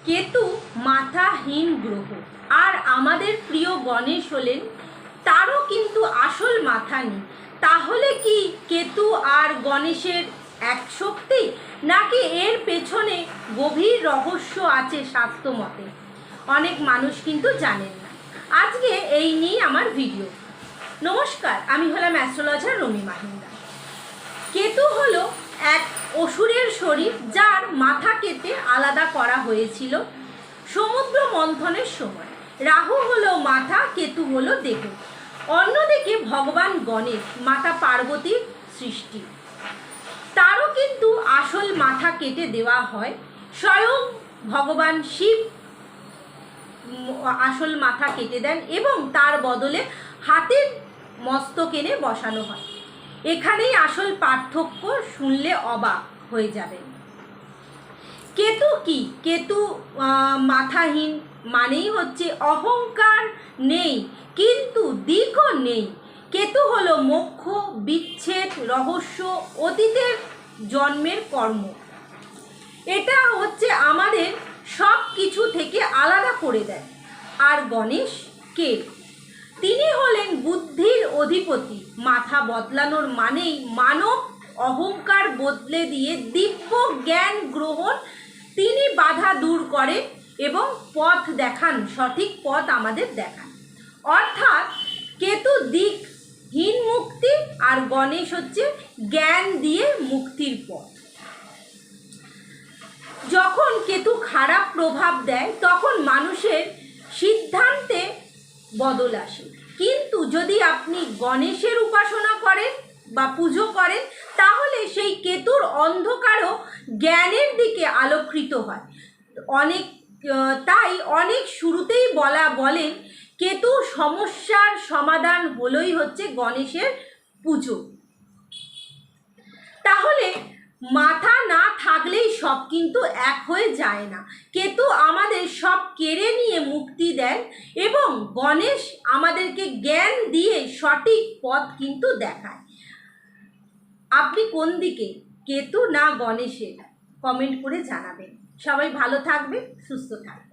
কেতু মাথাহীন গ্রহ, আর আমাদের প্রিয় গণেশ হলেন তারও কিন্তু আসল মাথা নেই। তাহলে কি কেতু আর গণেশের এক শক্তি, নাকি এর পেছনে গভীর রহস্য আছে শাস্ত্র মতে? অনেক মানুষ কিন্তু জানেন না। আজকে এই নিয়ে আমার ভিডিও। নমস্কার, আমি হলাম অ্যাস্ট্রোলজার রমি মাহিন্দা। কেতু হলো এক অসুরের শরীর, যার মাথা কেটে আলাদা করা হয়েছিল সমুদ্র মন্থনের সময়। রাহু হলো মাথা, কেতু হলো দেহ। অন্যদিকে ভগবান গণেশ মাতা পার্বতীর সৃষ্টি, তারও কিন্তু আসল মাথা কেটে দেওয়া হয়। স্বয়ং ভগবান শিব আসল মাথা কেটে দেন এবং তার বদলে হাতের মস্তক এনে বসানো হয়। এখানেই আসল পার্থক্য, শুনলে অবাক হয়ে যাবেন। কেতু কি? কেতু মাথাহীন মানেই হচ্ছে অহংকার নেই, কিন্তু দিকও নেই। কেতু হলো মোক্ষ, বিচ্ছেদ, রহস্য, অতীতের জন্মের কর্ম। এটা হচ্ছে আমাদের সব কিছু থেকে আলাদা করে দেয়। আর গণেশ কে? তিনি হলেন বুদ্ধির অধিপতি। মাথা বদলানোর মানেই মানব অহংকার বদলে দিয়ে দিব্য জ্ঞান গ্রহণ। তিনি বাধা দূর করেন এবং পথ দেখান, সঠিক পথ আমাদের দেখান। অর্থাৎ কেতু দিকহীন মুক্তি, আর গণেশ হচ্ছে জ্ঞান দিয়ে মুক্তির পথ। যখন কেতু খারাপ প্রভাব দেয় তখন মানুষের সিদ্ধান্তে বদল আসে, কিন্তু যদি আপনি গণেশের উপাসনা করেন বা পুজো করেন, তাহলে সেই কেতুর অন্ধকারও জ্ঞানের দিকে আলোকৃত হয়। তাই অনেক শুরুতেই বলেন কেতু সমস্যার সমাধান হলোই হচ্ছে গণেশের পুজো। তাহলে মাথা না থাকলেই সব কিন্তু এক হয়ে যায় না। কেতু আমাদের সব কেড়ে নিয়ে মুক্তি দেন এবং গণেশ আমাদেরকে জ্ঞান দিয়ে সঠিক পথ কিন্তু দেখায়। আপনি কোন দিকে, কেতু না গণেশের? কমেন্ট করে জানাবেন। সবাই ভালো থাকবে, সুস্থ থাকবে।